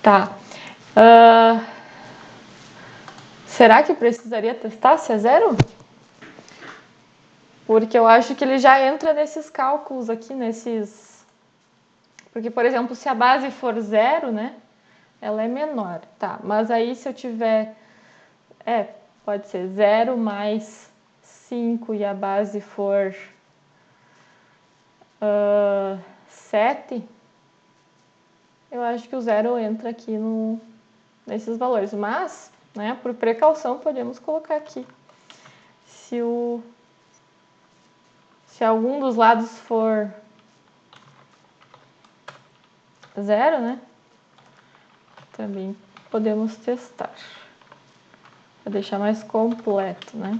Tá. Será que precisaria testar se é zero? Porque eu acho que ele já entra nesses cálculos aqui, nesses... Porque, por exemplo, se a base for zero, né? Ela é menor, tá? Mas aí se eu tiver... pode ser 0 mais 5 e a base for 7, eu acho que o zero entra aqui nesses valores. Mas, né, por precaução, podemos colocar aqui. Se algum dos lados for 0, né, também podemos testar. Para deixar mais completo, né?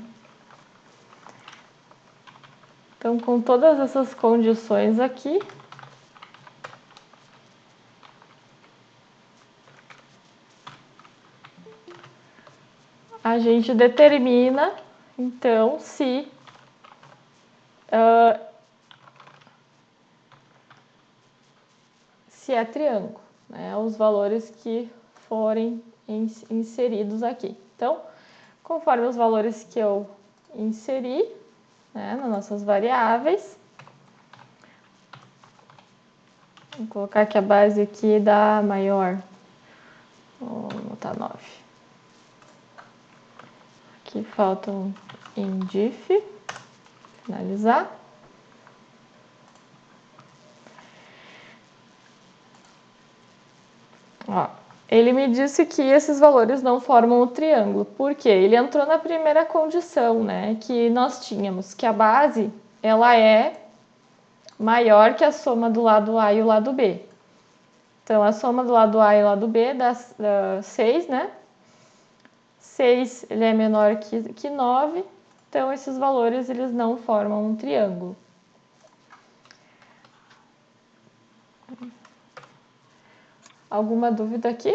Então, com todas essas condições aqui, a gente determina, então, se é triângulo, né? Os valores que forem inseridos aqui. Então, conforme os valores que eu inseri, né, nas nossas variáveis, vou colocar que a base aqui dá maior, vou botar 9. Aqui falta um indif, finalizar. Ó, ele me disse que esses valores não formam o triângulo. Por quê? Ele entrou na primeira condição, né? Que nós tínhamos que a base, ela é maior que a soma do lado A e o lado B. Então, a soma do lado A e o lado B dá 6, né? 6 ele é menor que 9, então esses valores eles não formam um triângulo. Alguma dúvida aqui?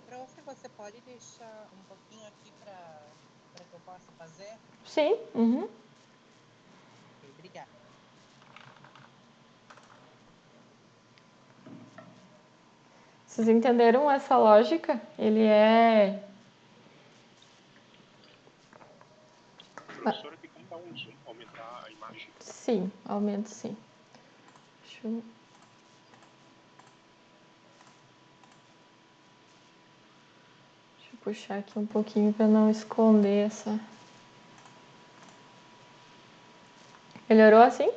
Prof, você pode deixar um pouquinho aqui para que eu possa fazer? Sim. Uhum. Ok, obrigada. Vocês entenderam essa lógica? Ele é... Professora, tem como dar um zoom, aumentar a imagem? Sim, aumento sim. Deixa eu puxar aqui um pouquinho para não esconder essa... Melhorou assim?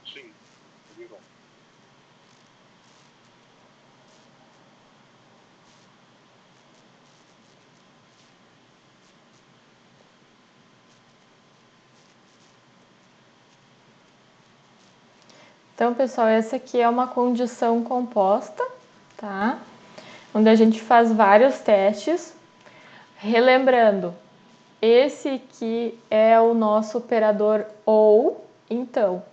Sim, melhorou. Então, pessoal, essa aqui é uma condição composta, tá? Onde a gente faz vários testes. Relembrando, esse aqui é o nosso operador OU, então,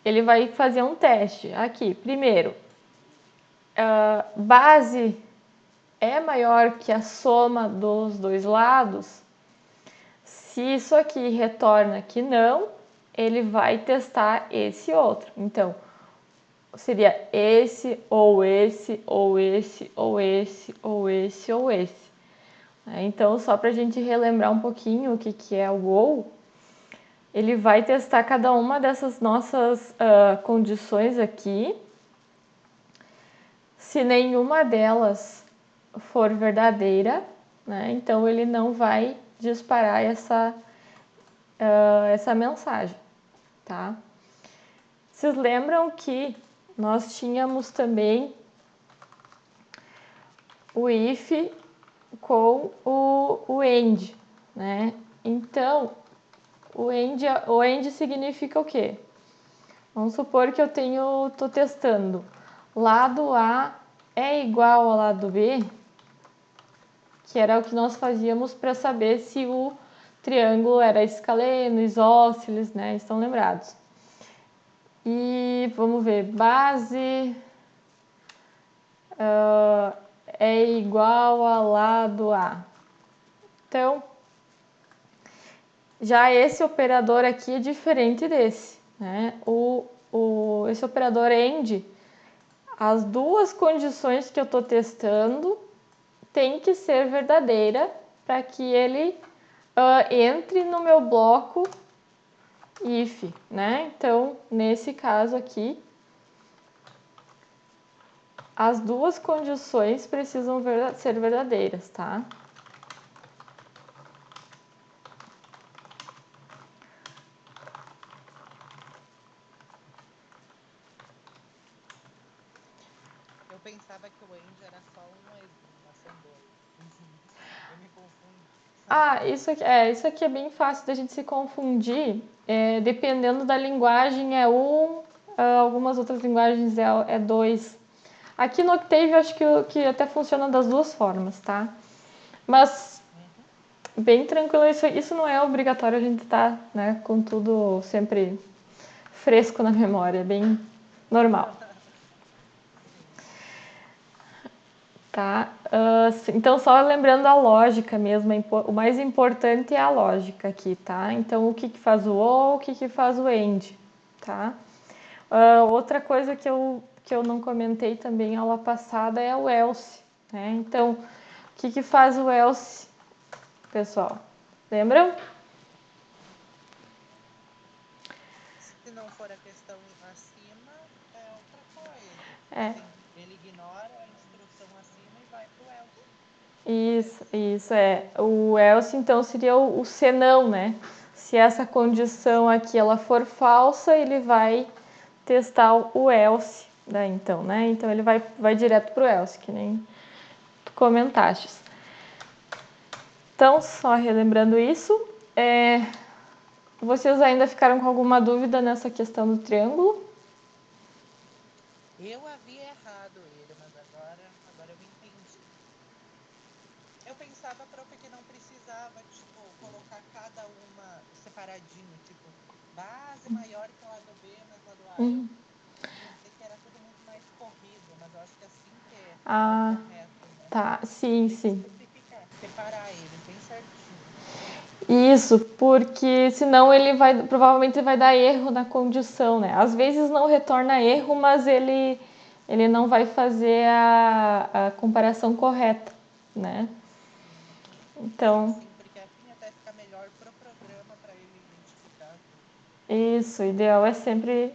ele vai fazer um teste aqui. Primeiro, base é maior que a soma dos dois lados? Se isso aqui retorna que não, ele vai testar esse outro. Então, seria esse, ou esse, ou esse, ou esse, ou esse, ou esse. Então, só para a gente relembrar um pouquinho o que é o OU, ele vai testar cada uma dessas nossas condições aqui. Se nenhuma delas for verdadeira, né, então ele não vai disparar essa mensagem, tá? Vocês lembram que nós tínhamos também o if com o end, né? Então, o end significa o quê? Vamos supor que eu tô testando lado A é igual ao lado B, que era o que nós fazíamos para saber se o triângulo era escaleno, isósceles, né? Estão lembrados? E vamos ver, base é igual a lado A. Então, já esse operador aqui é diferente desse, né? O esse operador AND, as duas condições que eu estou testando tem que ser verdadeira para que ele entre no meu bloco if, né? Então, nesse caso aqui, as duas condições precisam ser verdadeiras, tá? Eu pensava que o AND era só uma sondora. Eu me confundi. Ah, isso aqui é bem fácil da gente se confundir. Dependendo da linguagem é algumas outras linguagens é 2. Aqui no Octave eu acho que até funciona das duas formas, tá? Mas bem tranquilo, isso não é obrigatório a gente estar, né, com tudo sempre fresco na memória, é bem normal. Tá? Então, só lembrando a lógica mesmo, o mais importante é a lógica aqui, tá? Então, o que faz o ou, o que faz o AND, tá? Outra coisa que eu não comentei também aula passada é o else, né? Então, o que faz o else, pessoal? Lembram? Se não for a questão acima, é outra coisa. É. Ele ignora a instrução acima e vai para o else. Isso é. O else, então, seria o senão, né? Se essa condição aqui ela for falsa, ele vai testar o else, né? Então, né? Então, ele vai direto para o else, que nem tu comentaste. Então, só relembrando isso, vocês ainda ficaram com alguma dúvida nessa questão do triângulo? Eu havia errado ele, mas agora eu entendi. Eu pensava, prof, que não precisava, tipo, colocar cada uma separadinho, tipo, base maior que lado B, mais lado A. Eu pensei que era tudo muito mais corrido, mas eu acho que assim que é o correto, né? Tá, sim. Especificar, separar eles bem certinho. Isso, porque senão ele provavelmente vai dar erro na condição, né? Às vezes não retorna erro, mas ele não vai fazer a comparação correta, né? Então, Sim, porque assim até fica melhor pro programa para ele identificar tudo. isso, o ideal é sempre.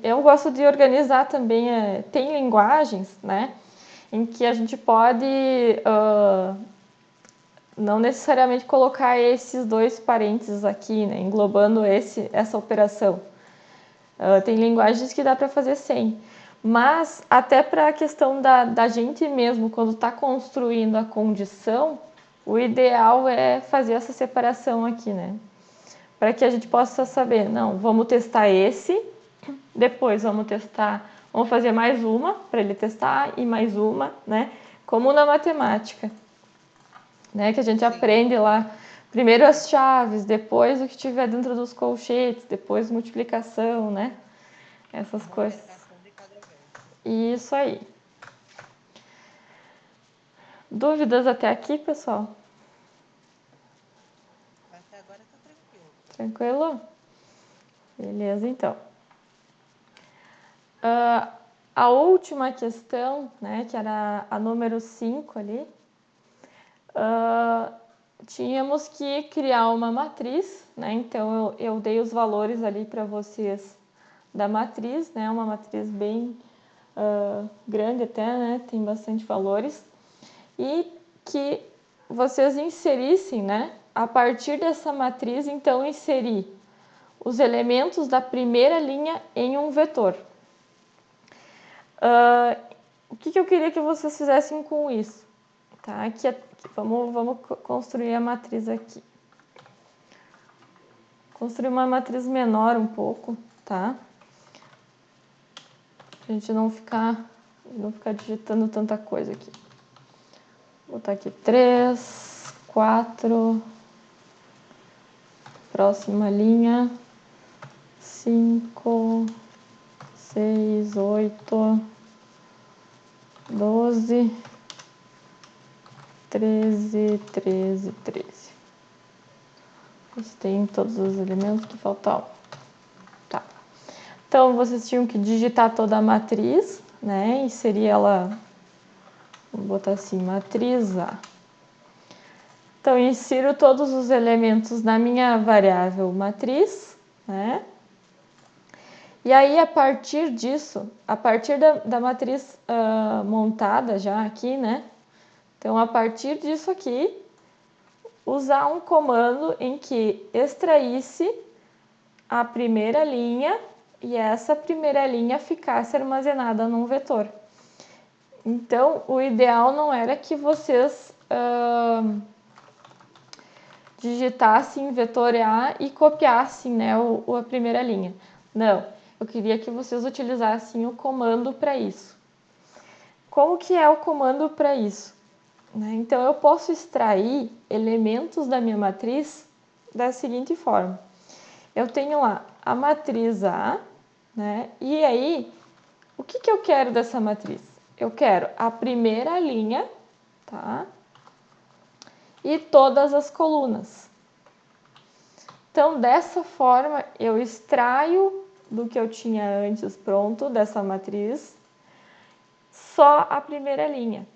Eu gosto de organizar também. Tem linguagens, né? Em que a gente pode não necessariamente colocar esses dois parênteses aqui, né? Englobando essa operação. Tem linguagens que dá para fazer sem. Mas até para a questão da gente mesmo, quando está construindo a condição, o ideal é fazer essa separação aqui, né? Para que a gente possa saber, não, vamos testar esse, depois vamos fazer mais uma para ele testar e mais uma, né? Como na matemática, né? Que a gente aprende lá, primeiro as chaves, depois o que tiver dentro dos colchetes, depois multiplicação, né? Essas coisas. De cada vez. Isso aí. Dúvidas até aqui, pessoal? Até agora tá tranquilo. Tranquilo? Beleza, então. A última questão, né, que era a número 5 ali, tínhamos que criar uma matriz, né? Então eu dei os valores ali para vocês da matriz, né? Uma matriz bem grande até, né? Tem bastante valores. E que vocês inserissem, né? A partir dessa matriz, então, inserir os elementos da primeira linha em um vetor. O que eu queria que vocês fizessem com isso? Tá? Vamos construir a matriz aqui. Construir uma matriz menor um pouco, tá? Pra gente não ficar digitando tanta coisa aqui. Vou botar aqui 3, 4, próxima linha, 5, 6, 8, 12, 13, 13, 13. Tem todos os elementos que faltam. Tá. Então, vocês tinham que digitar toda a matriz, né? E seria ela, vou botar assim, matriz A. Então, insiro todos os elementos na minha variável matriz, né? E aí, a partir disso, a partir da matriz montada já aqui, né? Então, a partir disso aqui, usar um comando em que extraísse a primeira linha e essa primeira linha ficasse armazenada num vetor. Então, o ideal não era que vocês digitassem vetor A e copiassem, né, a primeira linha. Não, eu queria que vocês utilizassem o comando para isso. Como que é o comando para isso? Então, eu posso extrair elementos da minha matriz da seguinte forma. Eu tenho lá a matriz A, né? E aí, o que eu quero dessa matriz? Eu quero a primeira linha, tá? E todas as colunas. Então, dessa forma, eu extraio do que eu tinha antes pronto, dessa matriz, só a primeira linha.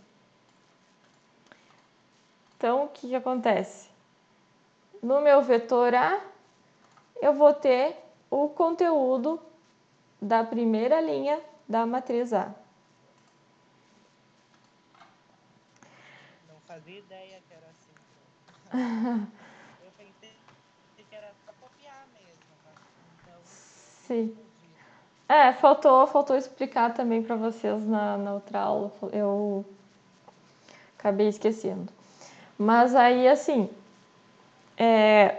Então, o que acontece? No meu vetor A, eu vou ter o conteúdo da primeira linha da matriz A. Não fazia ideia que era assim. Eu pensei que era só copiar mesmo, mas então Sim. entendi. Faltou explicar também para vocês na outra aula, eu acabei esquecendo. Mas aí, assim,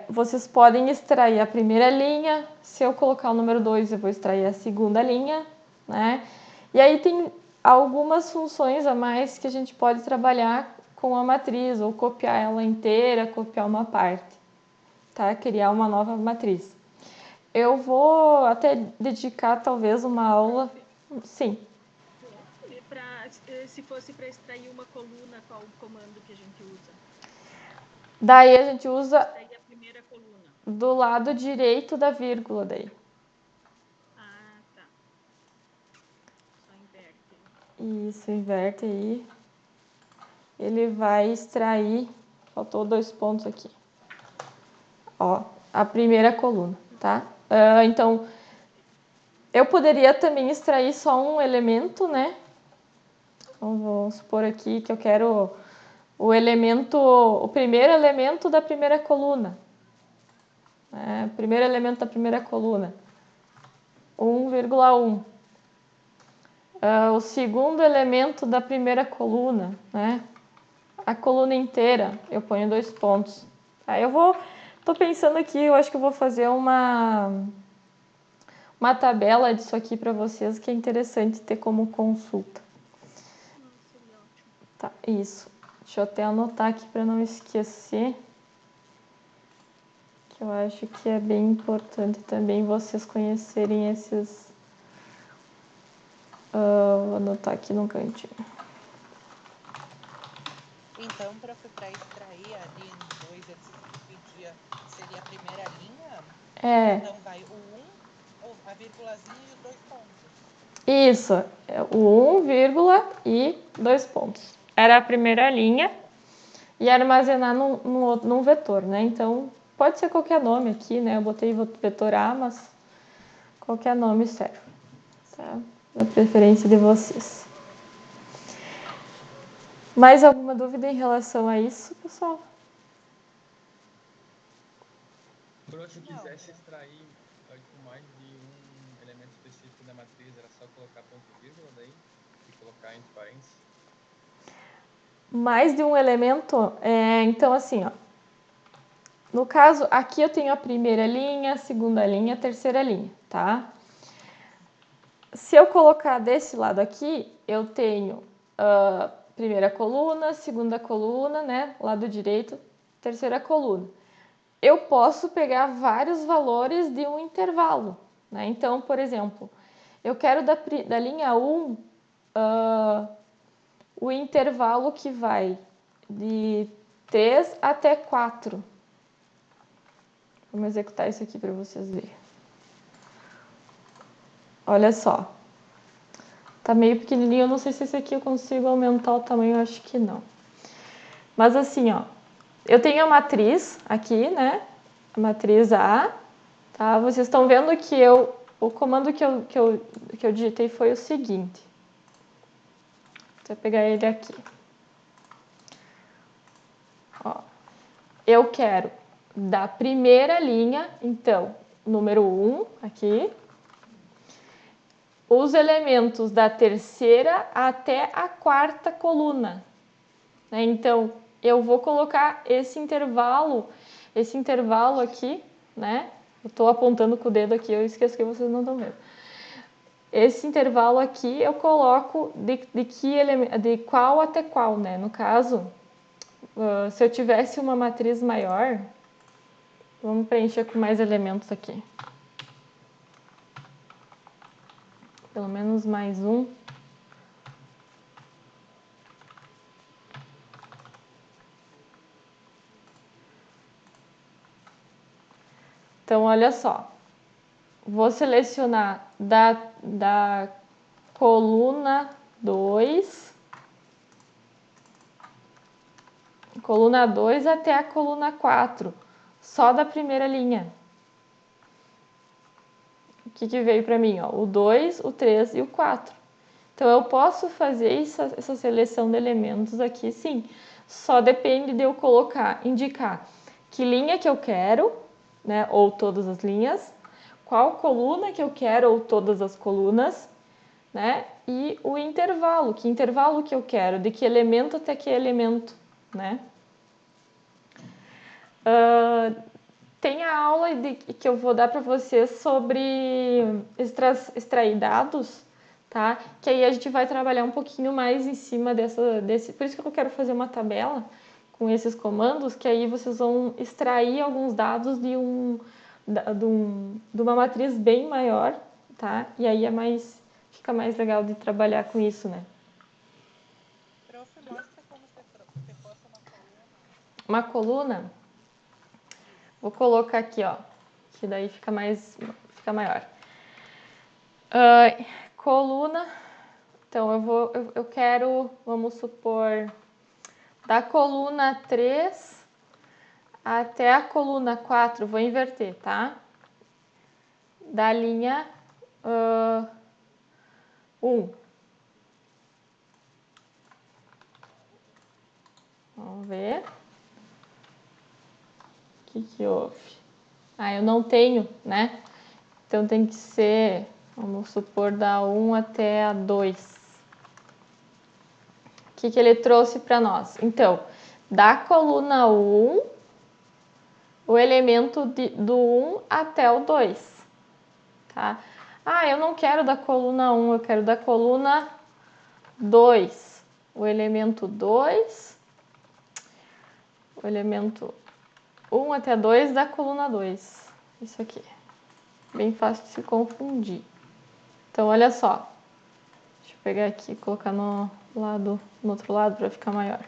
vocês podem extrair a primeira linha, se eu colocar o número 2, eu vou extrair a segunda linha, né? E aí tem algumas funções a mais que a gente pode trabalhar com a matriz, ou copiar ela inteira, copiar uma parte, tá? Criar uma nova matriz. Eu vou até dedicar talvez uma aula. Sim. Se fosse para extrair uma coluna, qual o comando que a gente usa? Daí a gente usa Extrair a primeira coluna. do lado direito da vírgula daí. Ah, tá. Só inverte. Isso, inverte aí. Ele vai extrair, faltou 2 pontos aqui. Ó, a primeira coluna, tá? Então, eu poderia também extrair só um elemento, né? Então, vamos supor aqui que eu quero o primeiro elemento da primeira coluna. Primeiro elemento da primeira coluna. 1,1. O segundo elemento da primeira coluna, né? A coluna inteira, eu ponho 2 pontos. Aí tô pensando aqui, eu acho que eu vou fazer uma tabela disso aqui para vocês, que é interessante ter como consulta. Seria ótimo. Tá, isso. Deixa eu até anotar aqui para não esquecer, que eu acho que é bem importante também vocês conhecerem esses... vou anotar aqui no cantinho. Então, para extrair ali no 2, seria a primeira linha? Então, vai o 1, a vírgulazinha e os 2 pontos. Isso, o 1, vírgula e 2 pontos. Era a primeira linha e armazenar num vetor, né? Então, pode ser qualquer nome aqui, né? Eu botei vetor A, mas qualquer nome serve, tá? Da preferência de vocês. Mais alguma dúvida em relação a isso, pessoal? Se eu quisesse extrair mais de um elemento específico da matriz, era só colocar ponto e vírgula daí? E colocar entre parênteses? Mais de um elemento? Então, assim, ó. No caso, aqui eu tenho a primeira linha, a segunda linha, a terceira linha, tá? Se eu colocar desse lado aqui, eu tenho primeira coluna, segunda coluna, né? Lado direito, terceira coluna. Eu posso pegar vários valores de um intervalo, né? Então, por exemplo, eu quero da linha 1 o intervalo que vai de 3 até 4. Vamos executar isso aqui para vocês verem. olha só. Tá meio pequenininho, eu não sei se esse aqui eu consigo aumentar o tamanho, eu acho que não. Mas assim, ó, eu tenho a matriz aqui, né? A matriz A, tá? Vocês estão vendo que o comando que eu digitei foi o seguinte. Vou pegar ele aqui. Ó, eu quero da primeira linha, então, número 1 aqui, os elementos da terceira até a quarta coluna. Né? Então, eu vou colocar esse intervalo aqui, né? Eu estou apontando com o dedo aqui, eu esqueço que vocês não estão vendo. Esse intervalo aqui eu coloco de qual até qual, né? No caso, se eu tivesse uma matriz maior, vamos preencher com mais elementos aqui. Pelo menos mais um. Então, olha só. Vou selecionar da coluna 2, coluna 2 até a coluna 4, só da primeira linha. O que veio para mim? Ó? O 2, o 3 e o 4. Então, eu posso fazer essa seleção de elementos aqui, sim. Só depende de eu indicar que linha que eu quero, né? Ou todas as linhas, qual coluna que eu quero, ou todas as colunas, né? E o intervalo, que intervalo que eu quero, de que elemento até que elemento, né? Tem a aula que eu vou dar para vocês sobre extrair dados, tá? Que aí a gente vai trabalhar um pouquinho mais em cima por isso que eu quero fazer uma tabela com esses comandos, que aí vocês vão extrair alguns dados de uma matriz bem maior, tá? E aí fica mais legal de trabalhar com isso, né? Prof, mostra como você posta uma coluna. Uma coluna, vou colocar aqui, ó, que daí fica maior. Coluna, então eu quero, vamos supor, da coluna 3 até a coluna 4, vou inverter, tá? Da linha 1. Vamos ver. O que houve? Eu não tenho, né? Então tem que ser, vamos supor, da 1 até a 2. O que ele trouxe para nós? Então, da coluna 1, o elemento do 1 até o 2. Tá? Eu não quero da coluna 1, eu quero da coluna 2. O elemento 2, o elemento 1 até 2 da coluna 2. Isso aqui. Bem fácil de se confundir. Então, olha só. Deixa eu pegar aqui e colocar no outro lado para ficar maior.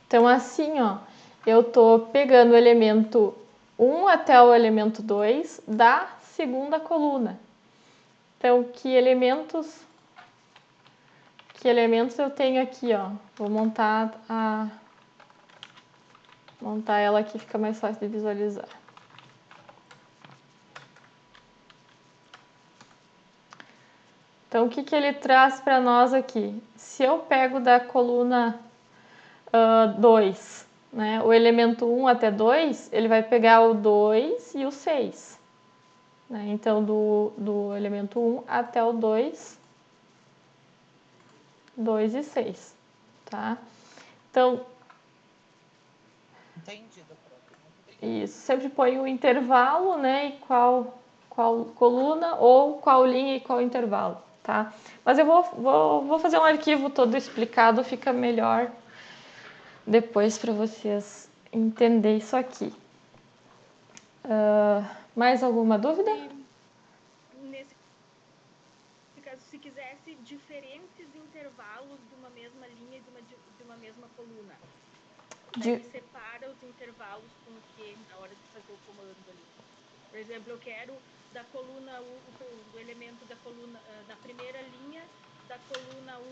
Então, assim, ó, eu tô pegando o elemento 1 até o elemento 2 da segunda coluna. Então, que elementos eu tenho aqui, ó? Vou montar ela aqui, fica mais fácil de visualizar. Então, o que ele traz para nós aqui? Se eu pego da coluna 2, né, o elemento 1 até 2, ele vai pegar o 2 e o 6. Né? Então, do elemento 1 até o 2, 2 e 6. Tá? Então, Entendido, prof. Muito obrigada. Isso, sempre põe o intervalo, né, e qual coluna ou qual linha e qual intervalo, tá? Mas eu vou fazer um arquivo todo explicado, fica melhor depois para vocês entenderem isso aqui. Mais alguma dúvida? Nesse caso, se quisesse diferentes intervalos de uma mesma linha e de uma mesma coluna, daí separa os intervalos com o que na hora de fazer o comando ali. Por exemplo, eu quero da coluna do elemento da coluna da primeira linha da coluna 1,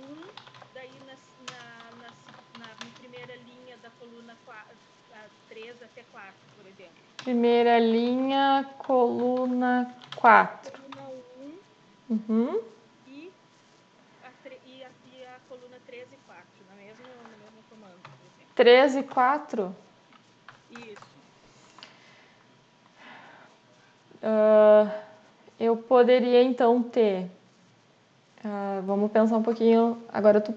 daí na primeira linha da coluna 3 até 4, por exemplo. Primeira linha, coluna 4. Coluna 1 Uhum. e a coluna 3 e 4, no mesmo comando, por exemplo. 3 e 4? Isso. Eu poderia então ter. Vamos pensar um pouquinho. Agora eu tô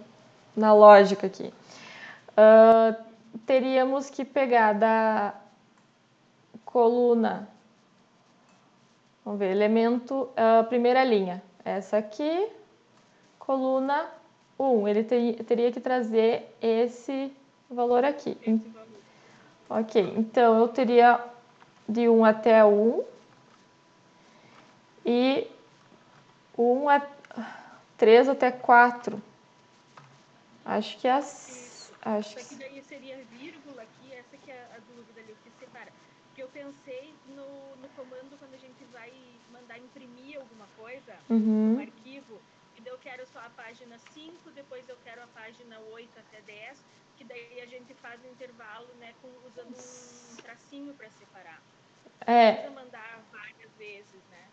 na lógica aqui. Teríamos que pegar da coluna. Vamos ver, elemento, primeira linha. Essa aqui, coluna 1. Ele teria que trazer esse valor aqui. Esse valor. Ok, então eu teria de 1 até 1 e 3 até 4. Acho que é assim. Só que daí seria vírgula aqui, essa que é a dúvida ali, o que separa. Porque eu pensei no comando quando a gente vai mandar imprimir alguma coisa, um arquivo, e daí eu quero só a página 5, depois eu quero a página 8 até 10, que daí a gente faz o intervalo, né, usando um tracinho para separar. Não precisa mandar várias vezes, né?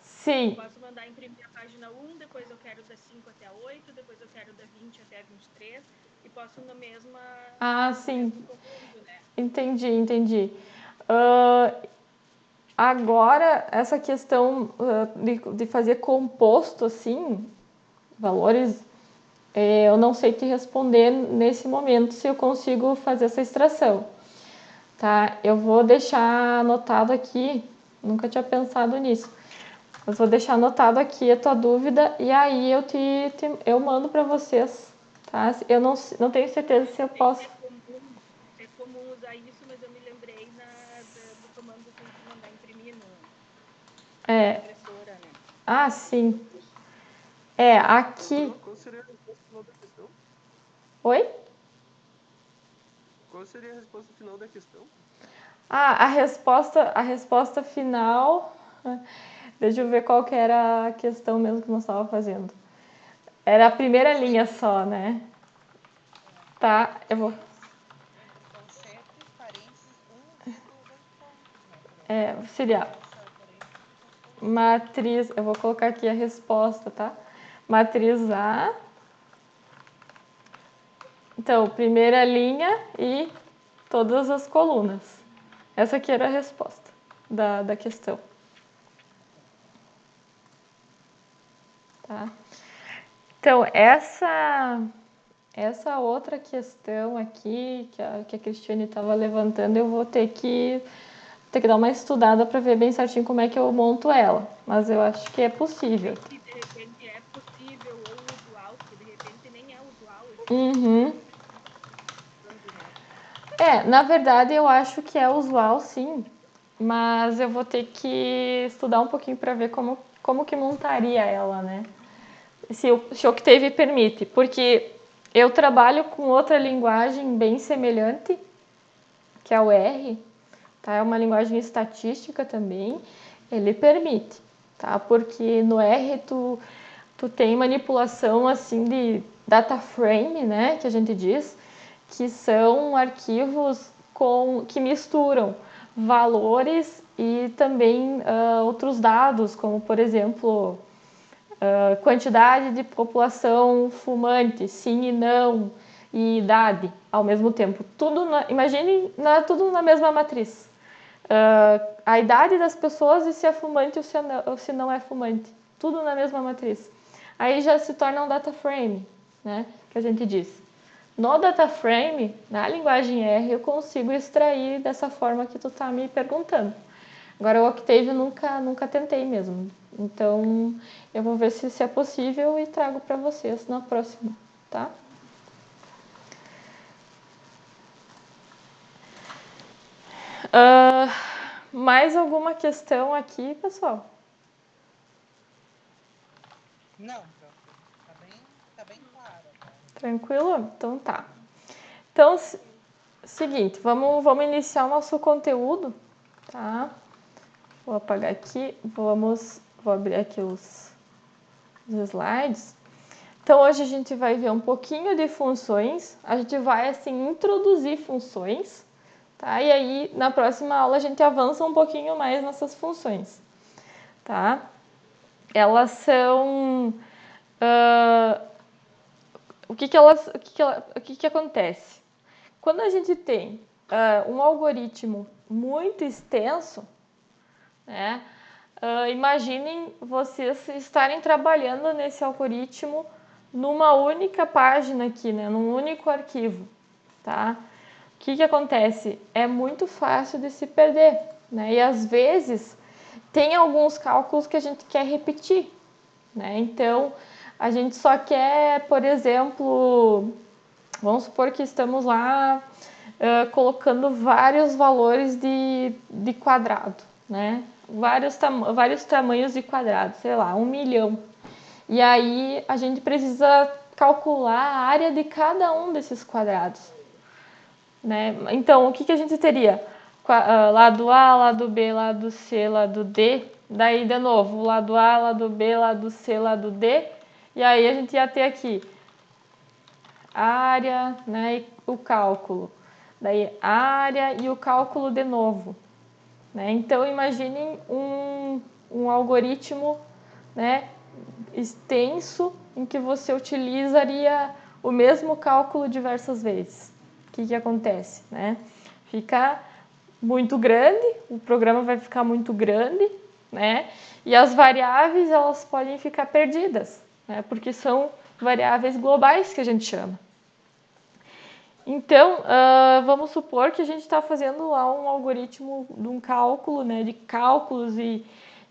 Sim. Eu posso mandar imprimir a página 1, depois eu quero da 5 até a 8, depois eu quero da 20 até a 23, e posso na mesma... sim. No mesmo comando, né? Entendi. Agora, essa questão de fazer composto, assim, valores, eu não sei te responder nesse momento se eu consigo fazer essa extração. Tá? Eu vou deixar anotado aqui, nunca tinha pensado nisso, mas vou deixar anotado aqui a tua dúvida e aí eu mando para vocês, tá? Eu não tenho certeza se eu posso... É comum usar isso, mas eu me lembrei do comando de mandar imprimir na impressora, né? Sim. Aqui... Qual seria a resposta final da questão? Oi? Qual seria a resposta final da questão? A resposta final... Deixa eu ver qual que era a questão mesmo que nós estávamos fazendo. Era a primeira linha só, né? Tá, eu vou... Entre conceito, parênteses, 1,2 pontos, né? Seria matriz... Eu vou colocar aqui a resposta, tá? Matriz A. Então, primeira linha e todas as colunas. Essa aqui era a resposta da questão. Tá? Então, essa outra questão aqui que a Cristiane estava levantando, eu vou ter que dar uma estudada para ver bem certinho como é que eu monto ela. Mas eu acho que é possível. Se de repente é possível ou usual, porque de repente nem é usual. Na verdade eu acho que é usual sim, mas eu vou ter que estudar um pouquinho para ver como que montaria ela, né? Se o Octave permite, porque eu trabalho com outra linguagem bem semelhante, que é o R, tá? É uma linguagem estatística também, ele permite, tá? Porque no R tu tem manipulação assim de data frame, né, que a gente diz, que são arquivos que misturam valores e também outros dados, como por exemplo quantidade de população fumante, sim e não, e idade ao mesmo tempo. Imagine tudo na mesma matriz. A idade das pessoas e se é fumante ou se não é fumante. Tudo na mesma matriz. Aí já se torna um data frame, né, que a gente diz. No data frame, na linguagem R, eu consigo extrair dessa forma que tu está me perguntando. Agora, o Octave eu nunca tentei mesmo. Então, eu vou ver se é possível e trago para vocês na próxima, tá? Mais alguma questão aqui, pessoal? Não, tá bem claro. Tranquilo? Então tá. Então, seguinte, vamos iniciar o nosso conteúdo, tá? Vou apagar aqui, vou abrir aqui os slides. Então, hoje a gente vai ver um pouquinho de funções, a gente vai, assim, introduzir funções, tá? E aí, na próxima aula, a gente avança um pouquinho mais nessas funções, tá? Elas são... o que acontece? Quando a gente tem um algoritmo muito extenso, né? Imaginem vocês estarem trabalhando nesse algoritmo numa única página aqui, né? Num único arquivo, tá? O que acontece? É muito fácil de se perder, né? E às vezes tem alguns cálculos que a gente quer repetir, né? Então, a gente só quer, por exemplo, vamos supor que estamos lá colocando vários valores de quadrado, né? Vários tamanhos de quadrado, sei lá, 1 milhão. E aí a gente precisa calcular a área de cada um desses quadrados, né? Então, o que a gente teria? Lado A, lado B, lado C, lado D. Daí, de novo, lado A, lado B, lado C, lado D. E aí a gente ia ter aqui a área, né, e o cálculo. Daí, a área e o cálculo de novo, né? Então, imaginem um algoritmo, né, extenso em que você utilizaria o mesmo cálculo diversas vezes. O que acontece, né? Fica muito grande, o programa vai ficar muito grande, né? E as variáveis, elas podem ficar perdidas, né? Porque são variáveis globais que a gente chama. Então, vamos supor que a gente está fazendo lá um algoritmo de um cálculo, né? De cálculos e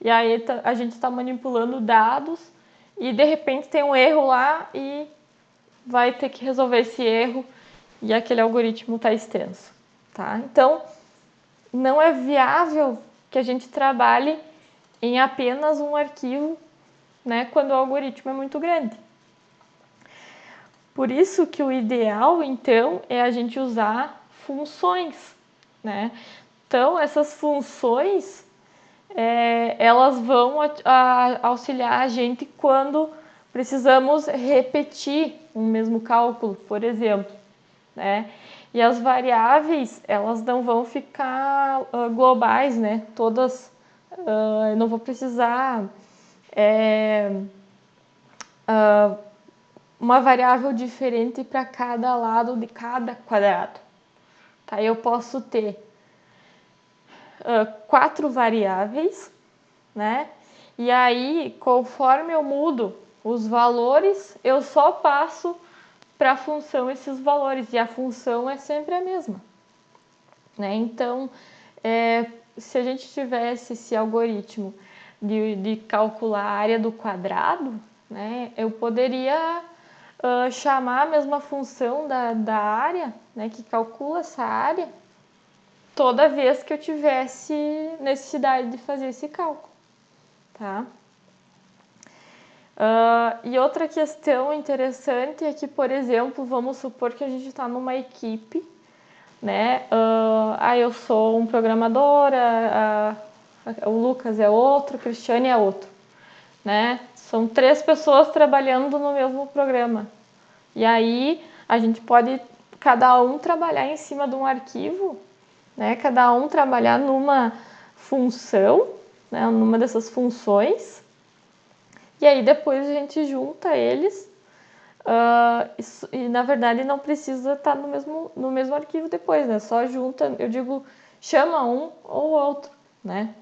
aí a gente está manipulando dados e de repente tem um erro lá e vai ter que resolver esse erro e aquele algoritmo está extenso, tá? Então, não é viável que a gente trabalhe em apenas um arquivo, né, quando o algoritmo é muito grande. Por isso que o ideal, então, é a gente usar funções, né? Então, essas funções, elas vão auxiliar a gente quando precisamos repetir um mesmo cálculo, por exemplo, né? E as variáveis, elas não vão ficar globais, né? Todas, eu não vou precisar uma variável diferente para cada lado de cada quadrado, tá? Eu posso ter 4 variáveis, né? E aí, conforme eu mudo os valores, eu só passo para a função esses valores, e a função é sempre a mesma, né? Então, se a gente tivesse esse algoritmo de calcular a área do quadrado, né, eu poderia chamar a mesma função da área, né, que calcula essa área, toda vez que eu tivesse necessidade de fazer esse cálculo, tá? E outra questão interessante é que, por exemplo, vamos supor que a gente está numa equipe, né? Eu sou um programador, o Lucas é outro, o Cristiane é outro, né? São 3 pessoas trabalhando no mesmo programa. E aí a gente pode cada um trabalhar em cima de um arquivo, né? Cada um trabalhar numa função, né? Numa dessas funções. E aí depois a gente junta eles e na verdade não precisa estar no mesmo arquivo depois, né? Só junta, eu digo, chama um ou outro, né?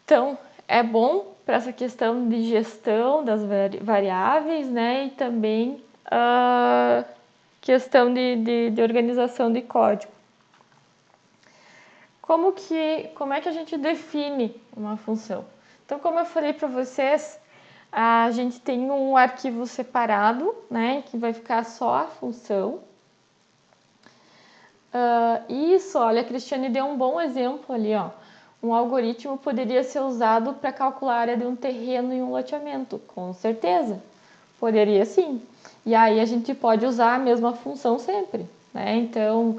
Então, é bom para essa questão de gestão das variáveis, né? E também questão de organização de código. Como é que a gente define uma função? Então, como eu falei para vocês, a gente tem um arquivo separado, né, que vai ficar só a função. Olha, a Cristiane deu um bom exemplo ali, ó. Um algoritmo poderia ser usado para calcular a área de um terreno em um loteamento, com certeza. Poderia sim. E aí a gente pode usar a mesma função sempre, né? Então,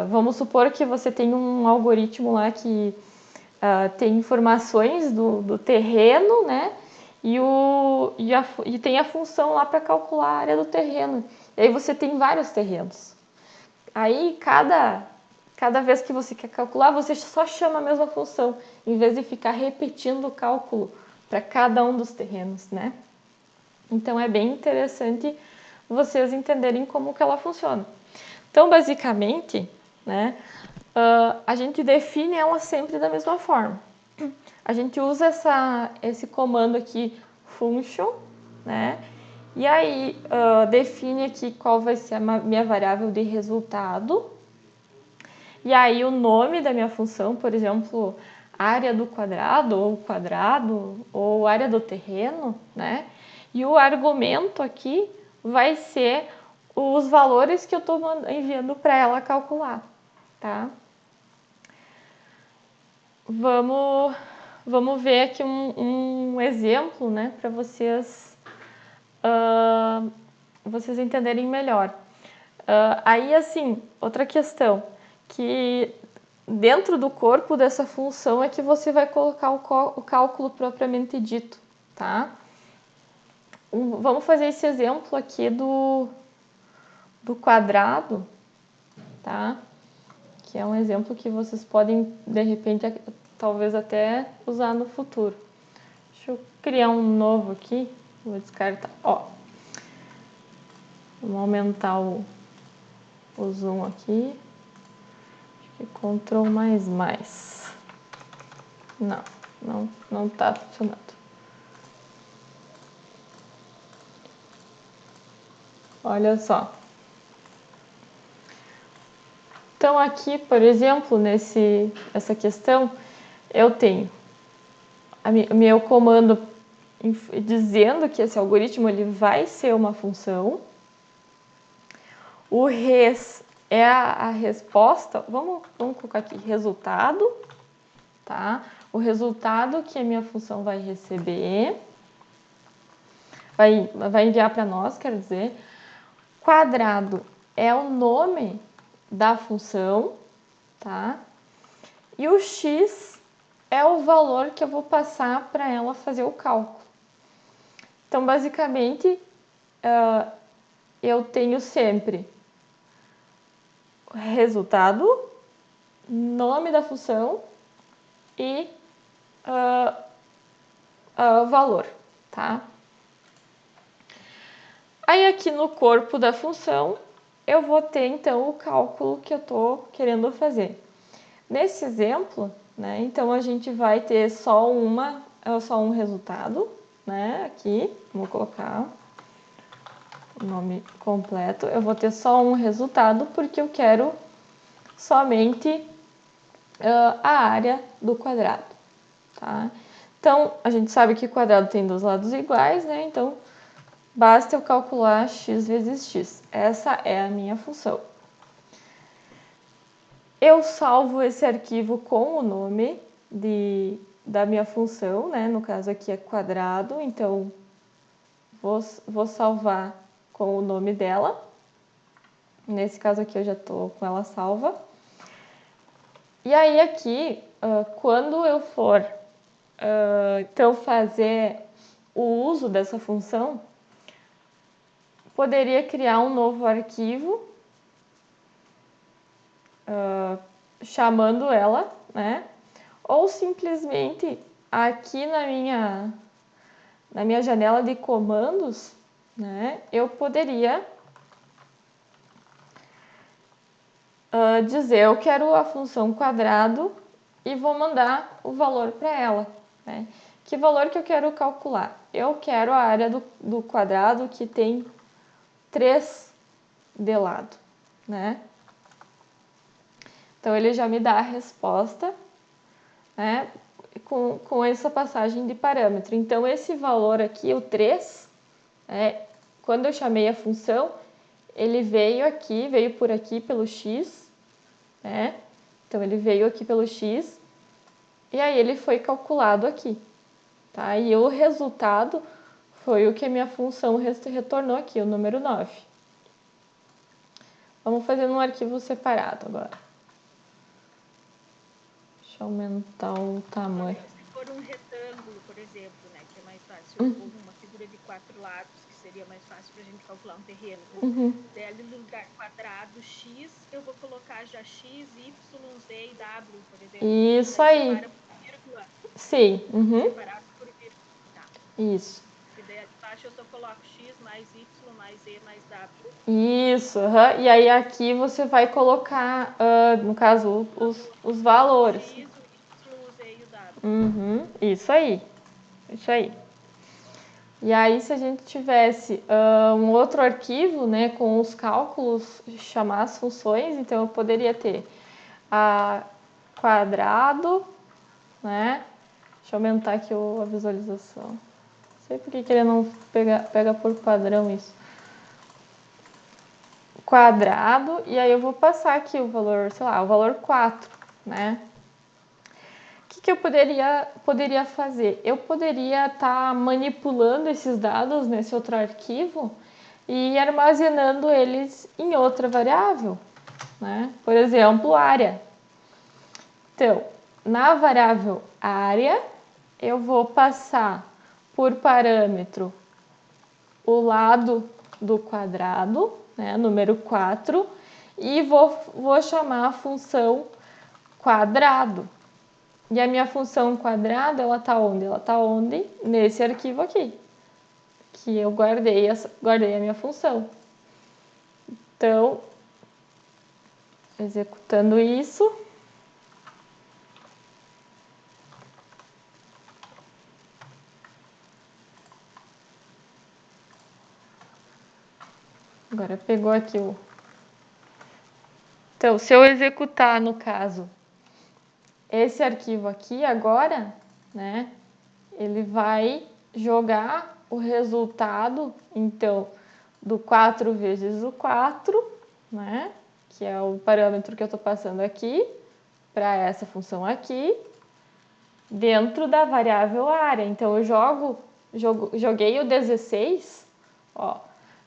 Vamos supor que você tem um algoritmo lá que tem informações do terreno, né? E tem a função lá para calcular a área do terreno. E aí você tem vários terrenos. Aí cada vez que você quer calcular, você só chama a mesma função, em vez de ficar repetindo o cálculo para cada um dos terrenos, né? Então é bem interessante vocês entenderem como que ela funciona. Então, basicamente, né, a gente define ela sempre da mesma forma. A gente usa esse comando aqui, function, né? E aí define aqui qual vai ser a minha variável de resultado. E aí o nome da minha função, por exemplo, área do quadrado, ou área do terreno, né? E o argumento aqui vai ser os valores que eu estou enviando para ela calcular, tá? Vamos ver aqui um exemplo, né, para vocês entenderem melhor. Aí, assim, outra questão, que dentro do corpo dessa função é que você vai colocar o cálculo propriamente dito, tá? Vamos fazer esse exemplo aqui do quadrado, tá? Que é um exemplo que vocês podem, de repente, talvez até usar no futuro. Deixa eu criar um novo aqui, vou descartar, ó. Vamos aumentar o zoom aqui. Acho que Ctrl++. Não tá funcionando. Olha só. Então aqui, por exemplo, essa questão, eu tenho meu comando dizendo que esse algoritmo ele vai ser uma função. O res é a resposta, vamos colocar aqui, resultado, tá? O resultado que a minha função vai receber, vai enviar para nós, quer dizer. Quadrado é o nome da função, tá? E o x é o valor que eu vou passar para ela fazer o cálculo. Então, basicamente, eu tenho sempre resultado, nome da função e valor, tá? Aí aqui no corpo da função, eu vou ter então o cálculo que eu estou querendo fazer. Nesse exemplo, né, então a gente vai ter só um resultado, né, aqui, vou colocar o nome completo, eu vou ter só um resultado porque eu quero somente a área do quadrado, tá? Então, a gente sabe que quadrado tem dois lados iguais, né, então basta eu calcular x vezes x, essa é a minha função. Eu salvo esse arquivo com o nome da minha função, né? No caso aqui é quadrado, então vou salvar com o nome dela. Nesse caso aqui eu já estou com ela salva. E aí aqui, quando eu for então fazer o uso dessa função, poderia criar um novo arquivo chamando ela, né? Ou simplesmente aqui na minha janela de comandos, né? Eu poderia dizer, eu quero a função quadrado e vou mandar o valor para ela, né? Que valor que eu quero calcular? Eu quero a área do quadrado que tem 3 de lado, né? Então, ele já me dá a resposta, né, com essa passagem de parâmetro. Então, esse valor aqui, o 3, quando eu chamei a função, ele veio por aqui pelo x, né? Então, ele veio aqui pelo x, e aí ele foi calculado aqui, tá? E o resultado foi o que a minha função retornou aqui, o número 9. Vamos fazer num arquivo separado agora. Deixa eu aumentar o tamanho. Se for um retângulo, por exemplo, né, que é mais fácil, ou uma figura de 4 lados, que seria mais fácil para a gente calcular um terreno. Daí ali no lugar quadrado X, eu vou colocar já X, Y, Z e W, por exemplo. Isso aí. Separa por vírgula. Sim. Separado por vírgula. Tá. Isso. E daí abaixo eu só coloco X mais Y mais Z mais W. Isso, e aí aqui você vai colocar, no caso, os valores. X, o Y, o Z e o W. Isso aí. E aí, se a gente tivesse um outro arquivo, né, com os cálculos, chamar as funções, então eu poderia ter quadrado, né? Deixa eu aumentar aqui a visualização. Não sei por que ele não pega por padrão isso. Quadrado, e aí eu vou passar aqui o valor, sei lá, o valor 4, né? O que eu poderia fazer? Eu poderia estar manipulando esses dados nesse outro arquivo e armazenando eles em outra variável, né? Por exemplo, área. Então, na variável área, eu vou passar por parâmetro o lado do quadrado, né, número 4, e vou chamar a função quadrado. E a minha função quadrado, ela está onde? Ela está onde? Nesse arquivo aqui, que eu guardei a minha função. Então, executando isso, agora pegou aqui o... Então, se eu executar, no caso, esse arquivo aqui agora, né, ele vai jogar o resultado, então, do 4 vezes o 4, né, que é o parâmetro que eu estou passando aqui, para essa função aqui, dentro da variável área. Então, eu joguei o 16, ó,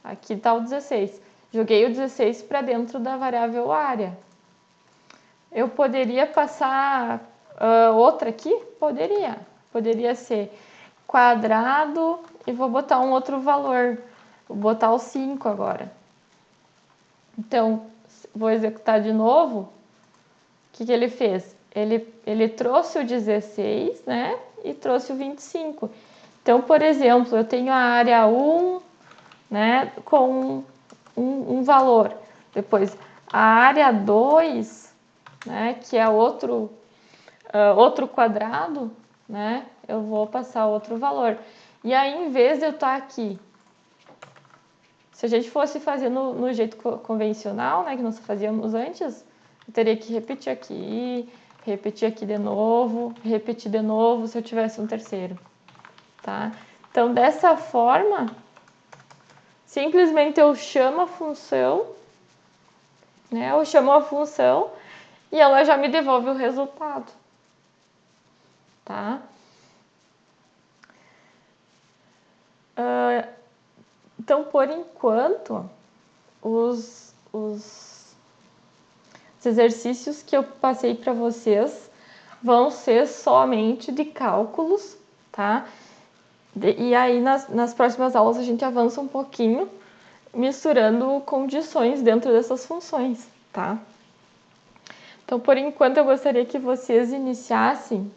aqui está o 16. Joguei o 16 para dentro da variável área. Eu poderia passar outra aqui? Poderia. Poderia ser quadrado e vou botar um outro valor. Vou botar o 5 agora. Então, vou executar de novo. O que ele fez? Ele trouxe o 16, né? E trouxe o 25. Então, por exemplo, eu tenho a área 1, né? Com um valor. Depois, a área 2, né? Que é outro quadrado, né? Eu vou passar outro valor. E aí, em vez de eu estar aqui, se a gente fosse fazer no jeito convencional, né, que nós fazíamos antes, eu teria que repetir aqui de novo, repetir de novo se eu tivesse um terceiro, tá? Então, dessa forma, simplesmente eu chamo a função, né? Eu chamo a função e ela já me devolve o resultado, tá? Então, por enquanto, os exercícios que eu passei para vocês vão ser somente de cálculos, tá? E aí, nas próximas aulas, a gente avança um pouquinho, misturando condições dentro dessas funções, tá? Então, por enquanto, eu gostaria que vocês iniciassem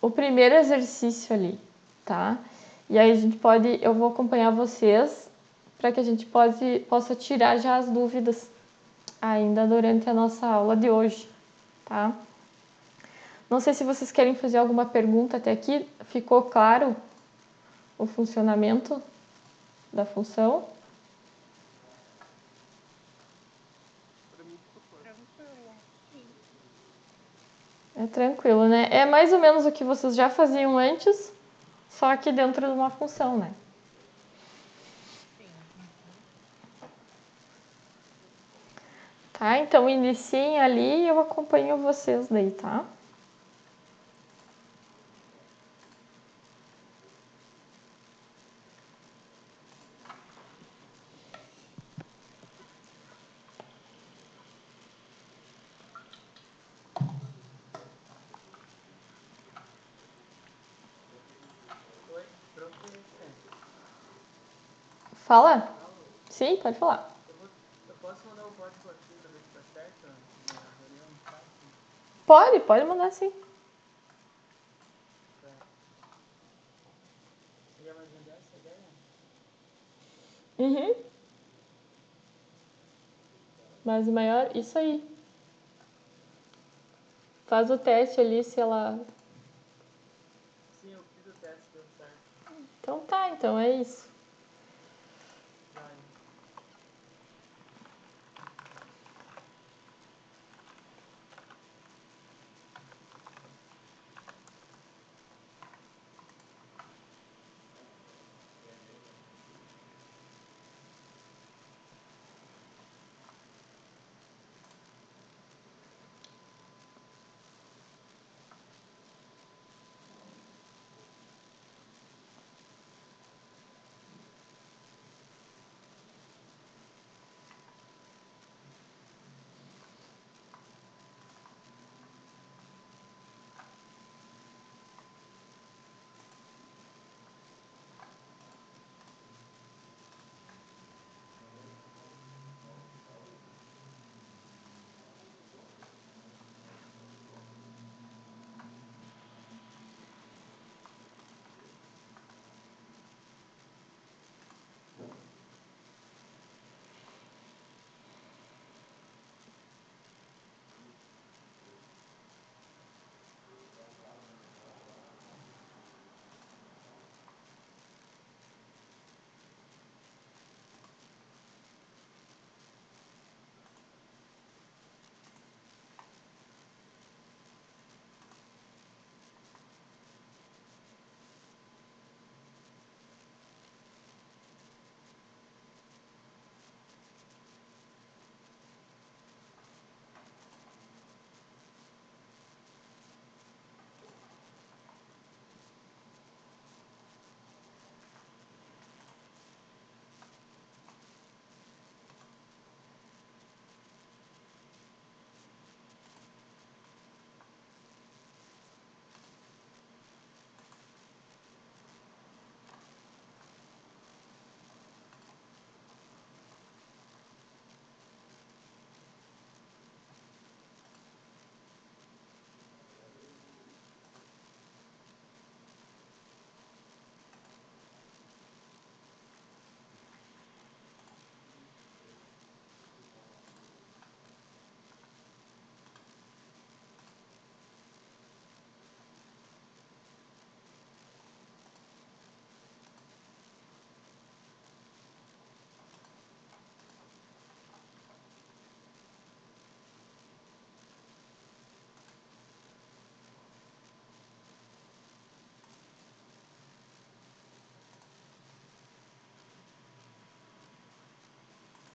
o primeiro exercício ali, tá? E aí eu vou acompanhar vocês para que a gente possa tirar já as dúvidas ainda durante a nossa aula de hoje, tá? Não sei se vocês querem fazer alguma pergunta até aqui. Ficou claro o funcionamento da função? É tranquilo, né? É mais ou menos o que vocês já faziam antes, só que dentro de uma função, né? Tá? Então, iniciem ali e eu acompanho vocês daí, tá? Fala? Sim, pode falar. Eu posso mandar o código aqui pra ver se tá certo? Na reunião no chat? Pode mandar sim. Tá. Você já vai vender essa ideia? Uhum. Base maior, isso aí. Faz o teste ali se ela... Sim, eu fiz o teste, deu certo. Então tá, então é isso.